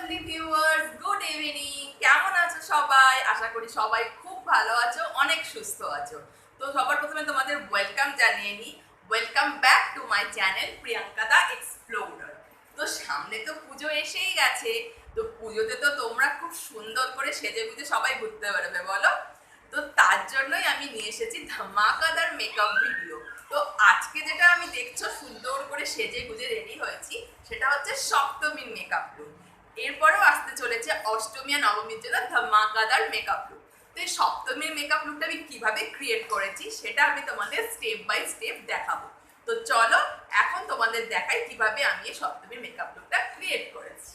Healthy viewers, good evening. কেমন আছো সবাই? আশা করি সবাই খুব ভালো আছো, অনেক সুস্থ আছো। তো সবার প্রথমে তোমাদের ওয়েলকাম জানিয়ে নিই। Welcome back to my channel Priyanka the explorer. তো সামনে তো পুজো এসেই গেছে। তো পুজোতে তো তোমরা খুব সুন্দর করে সেজে গুজে সবাই ঘুরতে পারবে, বলো? তো তার জন্যই আমি নিয়ে এসেছি ধামাকাদার মেকআপ ভিডিও। তো আজকে যেটা আমি দেখছো সুন্দর করে সেজে গুজে রেডি হয়েছি, সেটা হচ্ছে সপ্তমীর মেকআপ লুক। এরপরেও আসতে চলেছে অষ্টমী আর নবমীর জন্য ধামাকাদার মেকআপ লুক। তো এই সপ্তমীর মেকআপ লুকটা আমি কিভাবে ক্রিয়েট করেছি সেটা আমি তোমাদের স্টেপ বাই স্টেপ দেখাবো। তো চলো এখন তোমাদের দেখাই কিভাবে আমি এই সপ্তমীর মেকআপ লুকটা ক্রিয়েট করেছি।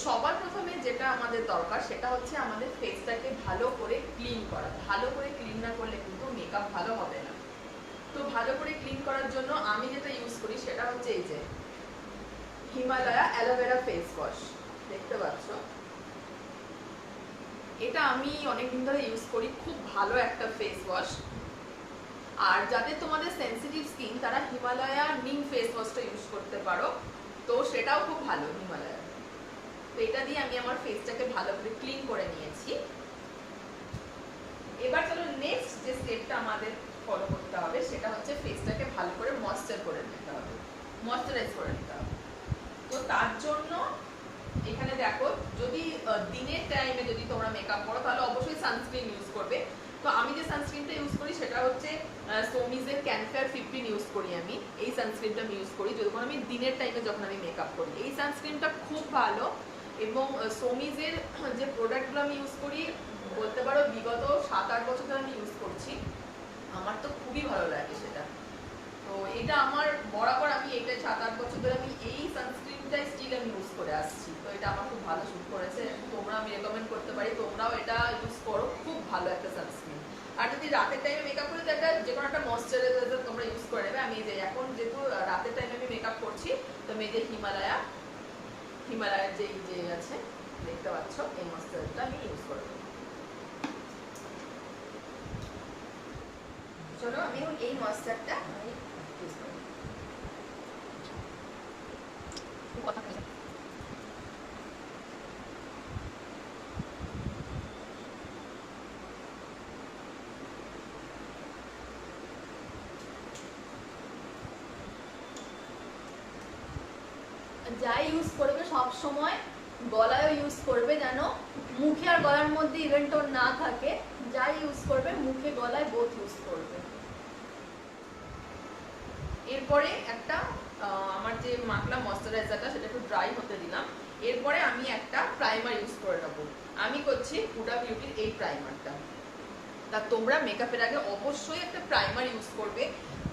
সবার প্রথমে যেটা আমাদের দরকার সেটা হচ্ছে আমাদের ফেসটাকে ভালো করে ক্লিন করা। ভালো করে ক্লিন না করলে কিন্তু মেকআপ ভালো হবে না। তো ভালো করে ক্লিন করার জন্য আমি যেটা ইউজ করি সেটা হচ্ছে এই যে হিমালয়া অ্যালোভেরা ফেস ওয়াশ, দেখতে পাচ্ছ। এটা আমি অনেকদিন ধরে ইউজ করি, খুব ভালো একটা ফেস ওয়াশ। আর যাদের তোমাদের সেনসিটিভ স্কিন তারা হিমালয়া নিম ফেস ওয়াশটা ইউজ করতে পারো, তো সেটাও খুব ভালো হিমালয়া। তো এটা দিয়ে আমি আমার ফেসটাকে ভালো করে ক্লিন করে নিয়েছি। এবার চলো নেক্সট যে স্টেপটা আমাদের ফলো করতে হবে সেটা হচ্ছে ফেসটাকে ভালো করে ময়েশ্চার করে নিতে হবে, ময়েশ্চারাইজ করে নিতে হবে। তো তার জন্য এখানে দেখো, যদি দিনের টাইমে যদি তোমরা মেকআপ করো তাহলে অবশ্যই সানস্ক্রিন ইউজ করবে। তো আমি যে সানস্ক্রিনটা ইউজ করি সেটা হচ্ছে সোমিজের ক্যানফেয়ার 15 ইউজ করি। আমি এই সানস্ক্রিনটা আমি ইউজ করি যখন আমি দিনের টাইমে যখন আমি মেকআপ করি। এই সানস্ক্রিনটা খুব ভালো এবং সোমিজের যে প্রোডাক্টগুলো আমি ইউজ করি বলতে পারো বিগত 7-8 বছর ধরে আমি ইউজ করছি, আমার তো খুবই ভালো লাগে সেটা। তো এটা আমার বরাবর, আমি এটা 7-8 বছর ধরে আমি এই সানস্ক্রিনটাই স্টিল আমি ইউজ করে আসছি। তো এটা আমার খুব ভালো শুট করেছে, তোমরা আমি রেকমেন্ড করতে পারি তোমরাও এটা ইউজ করো, খুব ভালো একটা সানস্ক্রিন। আর যদি রাতের টাইমে মেকআপ করি তো একটা যে কোনো একটা ময়েশ্চারাইজার তোমরা ইউজ করে নেবে। আমি যে এখন যেহেতু রাতের টাইমে আমি মেকআপ করছি তো আমি এই যে হিমালয়ার যে আছে দেখতে পাচ্ছ, এই ময়েশ্চারাইজারটা আমি ইউজ করব। চলো আমি এই ময়েশ্চারটা ইউজ করব। যাই ইউজ করবে সব সময় গলায়ও ইউজ করবে, যেন মুখে আর গলার মধ্যে ইভেন্টর না থাকে। যাই ইউজ করবে মুখে গলায় বোথ ইউজ করবে। এরপরে একটা আমার যে মাখলা ময়েশ্চারাইজারটা সেটা একটু ড্রাই হতে দিলাম। এরপরে আমি একটা প্রাইমার ইউজ করে নেবো। আমি করছি হুডা বিউটির এই প্রাইমারটা। তা তোমরা মেকআপের আগে অবশ্যই একটা প্রাইমার ইউজ করবে।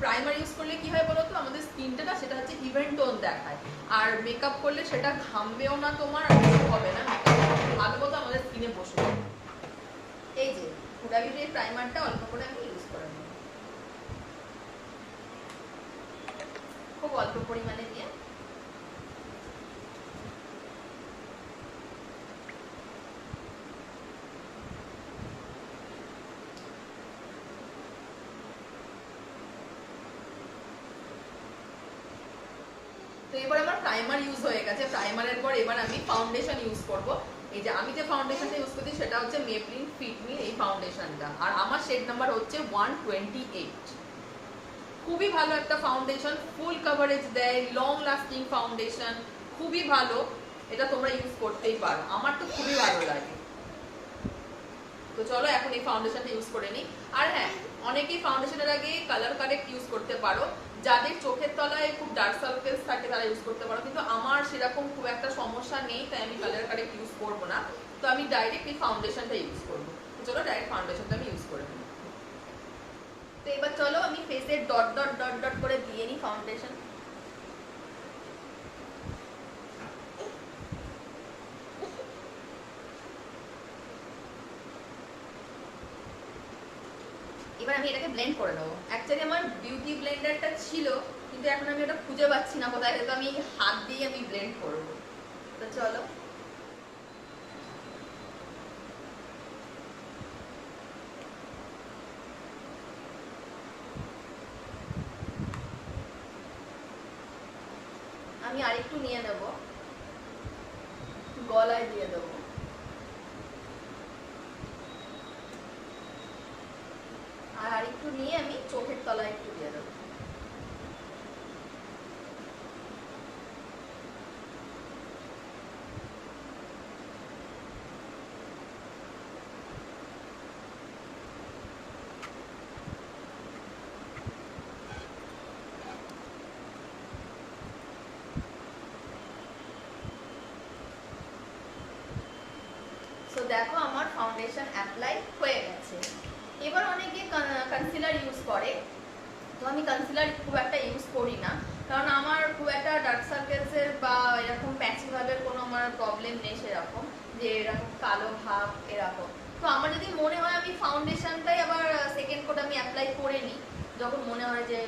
প্রাইমার ইউজ করলে কি হয় বলো তো, আমাদের স্কিনটা না সেটা হচ্ছে ইভেন টোন দেখায়। আর মেকআপ করলে সেটা ঘামবেও না তোমার, আর কিছু হবে না, মেকআপ ভালো মতো আমাদের স্কিনে বসবে। এই যে হুডা বিউটির এই প্রাইমারটা অল্প করে আমি ইউজ করে নেব, খুব অল্প পরিমাণে দিয়ে। তো এবার আমার প্রাইমার ইউজ হয়ে গেছে। প্রাইমারের পর এবার আমি ফাউন্ডেশন ইউজ করব। এই যে আমি যে ফাউন্ডেশনটা ইউজ করছি সেটা হচ্ছে মেবলিন ফিট মি এই ফাউন্ডেশনটা, আর আমার শেড নাম্বার হচ্ছে 128। খুবই ভালো একটা ফাউন্ডেশন, ফুল কভারেজ দেয়, লং লাস্টিং ফাউন্ডেশন, খুবই ভালো। এটা তোমরা ইউজ করতেই পারো, আমার তো খুবই ভালো লাগে। তো চলো এখন এই ফাউন্ডেশনটা ইউজ করে নিই। আর হ্যাঁ, অনেকেই ফাউন্ডেশনের আগে কালার কারেক্ট ইউজ করতে পারো। যাদের চোখের তলায় খুব ডার্ক সার্কেলস থাকে তারা ইউজ করতে পারো, কিন্তু আমার সেরকম খুব একটা সমস্যা নেই, তাই আমি কালার কারেক্ট ইউজ করবো না। তো আমি ডাইরেক্ট এই ফাউন্ডেশনটা ইউজ করবো। চলো ডাইরেক্ট ফাউন্ডেশনটা আমি ইউজ করে নিই। তো এবার চলো আমি ফেসে ডট ডট ডট ডট করে দিয়ে নিই ফাউন্ডেশন। এবার আমি এটাকে ব্লেন্ড করে নেবো। অ্যাকচুয়ালি আমার বিউটি ব্লেন্ডারটা ছিল, কিন্তু এখন আমি ওটা খুঁজে পাচ্ছি না কোথায়, তো আমি হাত দিয়ে আমি ব্লেন্ড করবো। তো চলো আমি আরেকটু নিয়ে নেব, গলায় দিয়ে দেবো। আর আরেকটু নিয়ে আমি চোখের তলায় একটু দিয়ে দেবো। তো দেখো আমার ফাউন্ডেশন অ্যাপ্লাই হয়ে গেছে। এবার অনেকে কনসিলার ইউজ করে, তো আমি কনসিলার খুব একটা ইউজ করি না, কারণ আমার খুব একটা ডার্ক সার্কেলসের বা এরকম প্যাচি ভাবের কোনো আমার প্রবলেম নেই সেরকম, যে এরকম কালো ভাব এরকম। তো আমার যদি মনে হয় আমি ফাউন্ডেশনটাই আবার সেকেন্ড কোট আমি অ্যাপ্লাই করে নিই, যখন মনে হয় যে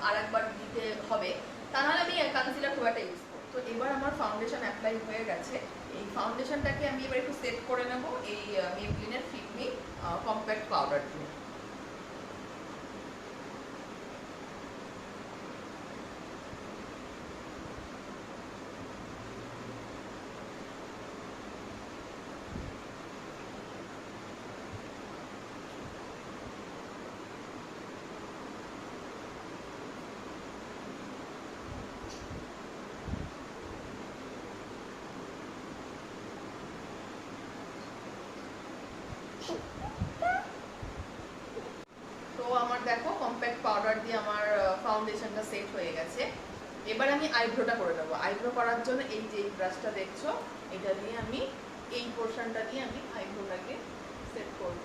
আরেকবার দিতে হবে, তাহলে আমি কনসিলার খুব একটা ইউজ করি। তো এবার আমার ফাউন্ডেশন অ্যাপ্লাই হয়ে গেছে। এই ফাউন্ডেশনটাকে আমি এবার একটু সেট করে নেব এই মেবলিনের ফিট মি কম্প্যাক্ট পাউডার দিয়ে। তো আমার দেখো কম্প্যাক্ট পাউডার দিয়ে আমার ফাউন্ডেশনটা সেট হয়ে গেছে। এবার আমি আইব্রোটা করে দেবো। আইব্রো করার জন্য এই যে ব্রাশটা দেখছো, এটা দিয়ে আমি এই পোর্শনটা দিয়ে আমি আইব্রোটাকে সেট করব।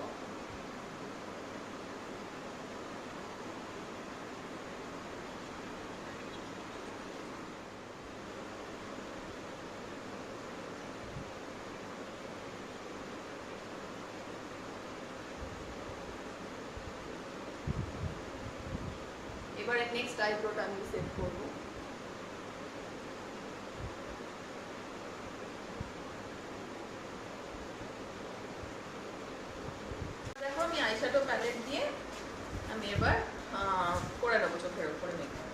এবারে নেক্সট আইব্রোটা আমি সেট করব। দেখো আমি আইশ্যাডো প্যালেট দিয়ে আমি এবার করে নেবো চোখের উপরে মেকআপ।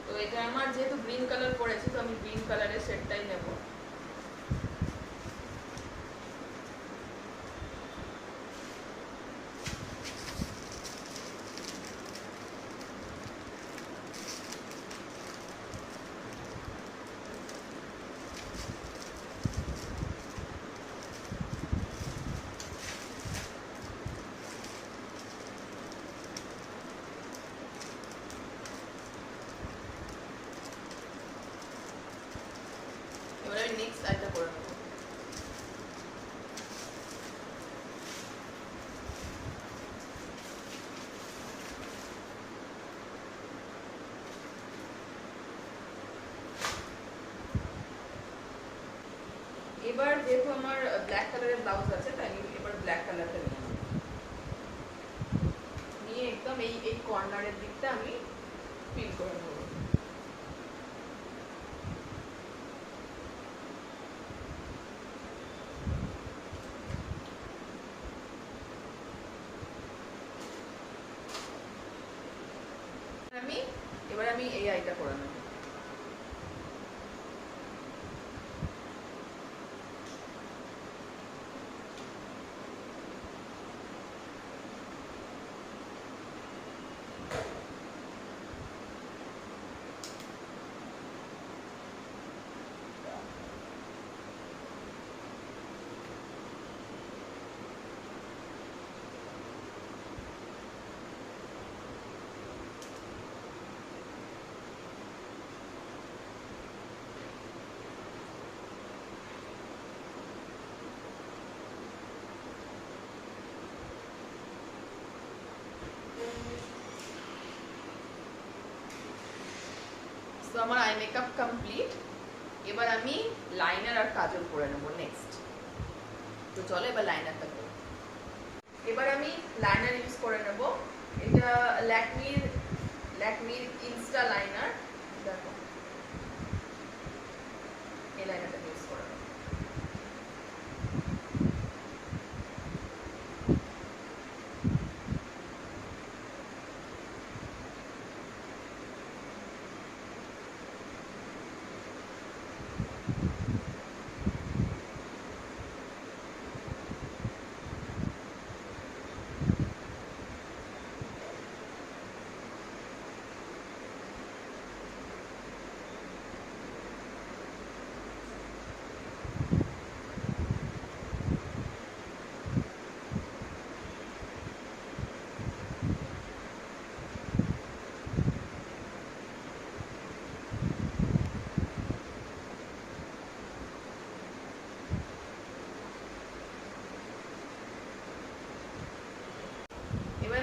তো এটা আমার যেহেতু গ্রিন কালার পড়েছে, তো আমি গ্রিন কালারের শেডটাই নেব। এবারে আমি নেক্সট আইটা করে নেব। এবার যেহেতু আমার ব্ল্যাক কালারের ব্লাউজ আছে, তাই আমি এবার ব্ল্যাক কালারটা নিয়ে নেব। নিয়ে একদম এই এই কর্নারের দিকটা আমি ফিল করে নেব। এবার আমি এই আইটা করে নেব। তো আমার আই মেকআপ কমপ্লিট। এবার আমি লাইনার আর কাজল করে নেব নেক্সট। তো চলো এবার লাইনারটা করি। এবার আমি লাইনার ইউজ করে নেব। এটা ল্যাকমির ইনস্টা লাইনার। দেখো এই লাইনারটা ইউজ করে নেব।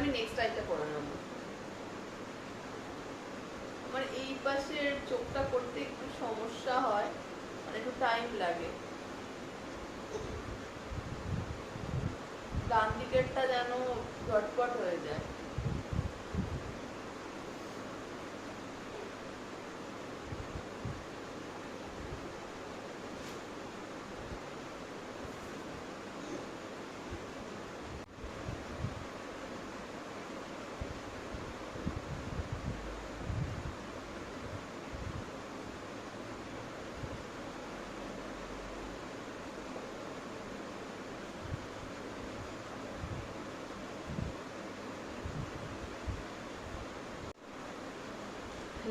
আমি নেক্সট আইটা করে নেব। আমার এই পাশের চোখটা করতে একটু সমস্যা হয়, মানে একটু টাইম লাগে। ডান দিকেরটা যেন ঝটপট হয়ে যায়।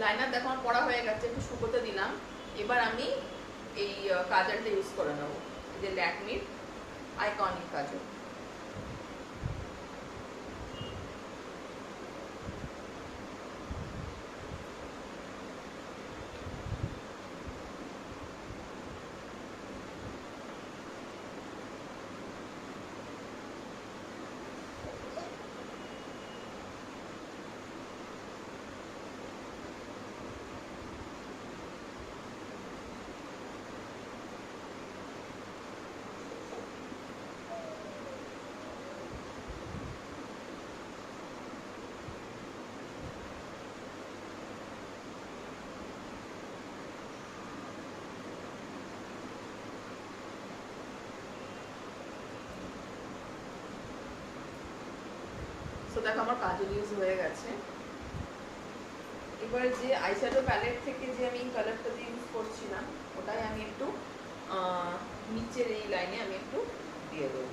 লাইনার দেখো আমার পড়া হয়ে গেছে, একটু শুকোতে দিলাম। এবার আমি এই কাজলটা ইউজ করে নেবো, যে ল্যাকমির আইকনিক কাজল। তো দেখো আমার কাজল ইউজ হয়ে গেছে। এবার যে আইশ্যাডো প্যালেট থেকে যে আমি কালারটা দিয়ে ইউজ করছিলাম, ওটাই আমি একটু নিচের এই লাইনে আমি একটু দিয়ে দেবো।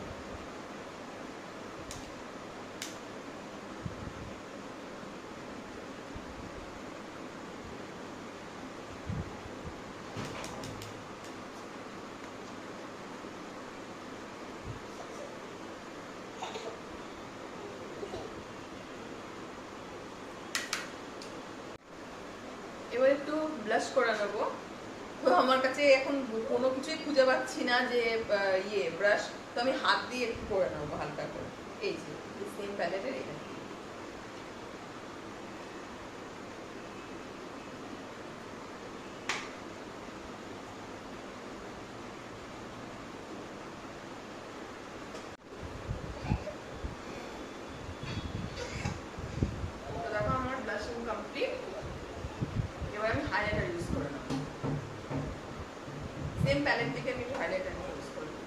এবার একটু ব্লাশ করে নেবো। তো আমার কাছে এখন কোনো কিছুই খুঁজে পাচ্ছি না যে ব্রাশ, তো আমি হাত দিয়ে একটু করে নেবো হালকা করে। এই যে সেম প্যালেটের এটা। তো দেখো আমার ব্লাশিং কমপ্লিট। এবার আমি হাইলাইটার ইউজ করে নেবো। সেম প্যালেট থেকে আমি একটু হাইলাইটার নিয়ে ইউজ করবো।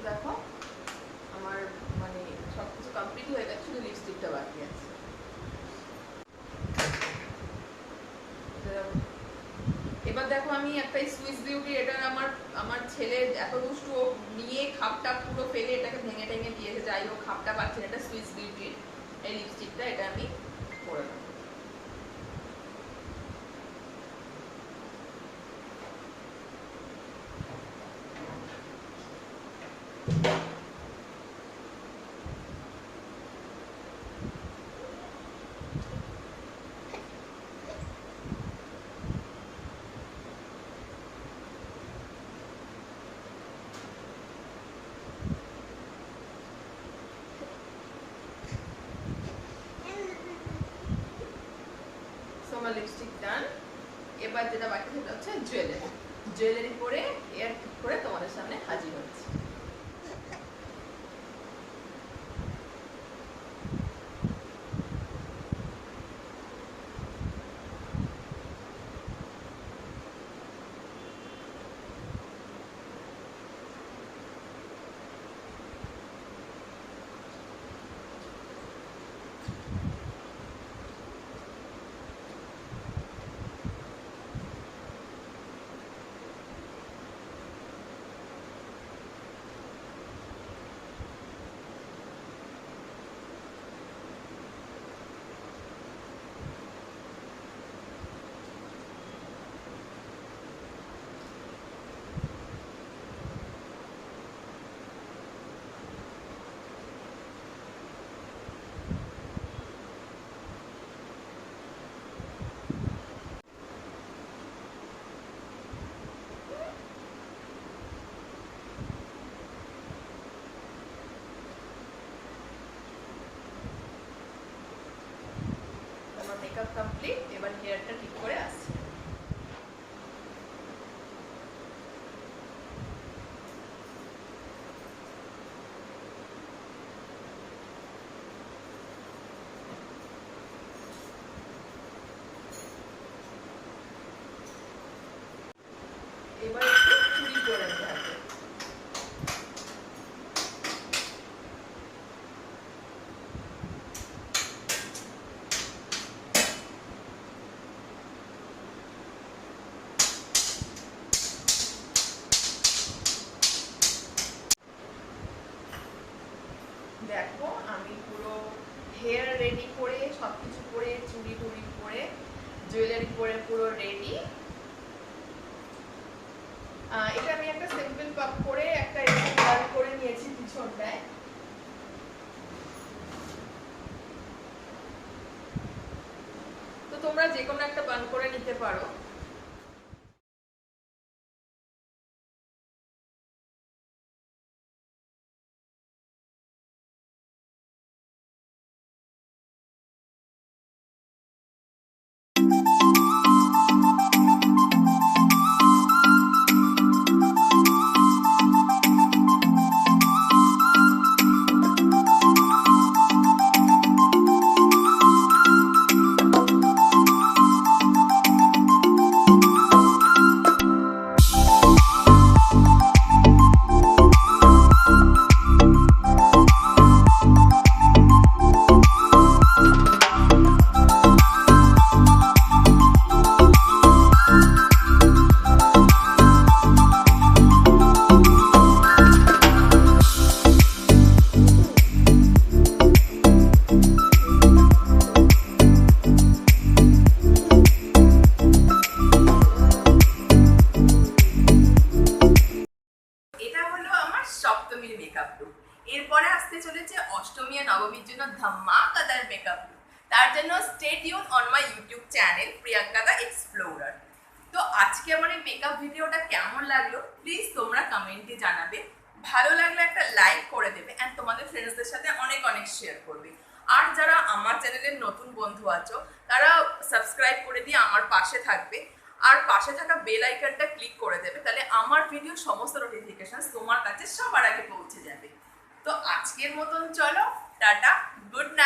দেখো আমার মানে সবকিছু কমপ্লিট হয়ে গেছে, শুধু লিপস্টিকটা বাকি আছে। এবার দেখো আমি একটা সুইস বিউটি, এটা আমার আমার ছেলে এত দুষ্টু, নিয়ে খাপটা পুরো ফেলে এটাকে ভেঙে টেঙে দিয়েছে। যাই হোক, খাপটা পাচ্ছে না। এটা সুইস বিউটির এই লিপস্টিকটা, এটা আমি করে নেবো। আমার লিপস্টিক ডান। এবার যেটা বাকি সেটা হচ্ছে জুয়েলারি। জুয়েলারি পরে এয়ার করে তোমাদের সামনে হাজির হচ্ছে। মেকআপ কমপ্লিট, এবার হেয়ারটা ঠিক করে আসছি। এবার একটু চুড়ি করে নিতে হবে। দেখো আমি পুরো হেয়ার রেডি করে, সবকিছু করে, চুড়ি টুড়ি করে, জুয়েলারি পরে পুরো রেডি। এটা আমি একটা সিম্পল পাপ করে একটা এরকম বান করে নিয়েছি পিছনটায়। তো তোমরা যে কোনো একটা বান করে নিতে পারো। সপ্তমীর মেকআপ লুক। এরপরে আসতে চলেছে অষ্টমী আর নবমীর জন্য ধামাকাদার মেকআপ লুক। তার জন্য stay tune on my YouTube channel Priyanka the explorer. তো আজকে আমার এই মেকআপ ভিডিওটা কেমন লাগলো প্লিজ তোমরা কমেন্টে জানাবে। ভালো লাগলে একটা লাইক করে দেবে অ্যান্ড তোমাদের ফ্রেন্ডসদের সাথে অনেক অনেক শেয়ার করবে। আর যারা আমার চ্যানেলের নতুন বন্ধু আছো তারা সাবস্ক্রাইব করে দিয়ে আমার পাশে থাকবে, আর পাশে থাকা বেল আইকনটা ক্লিক করে দেবে, তাহলে আমার ভিডিও সমস্ত নোটিফিকেশন তোমার কাছে সবার আগে পৌঁছে যাবে। তো আজকের মতন চলো, টাটা, গুড নাইট।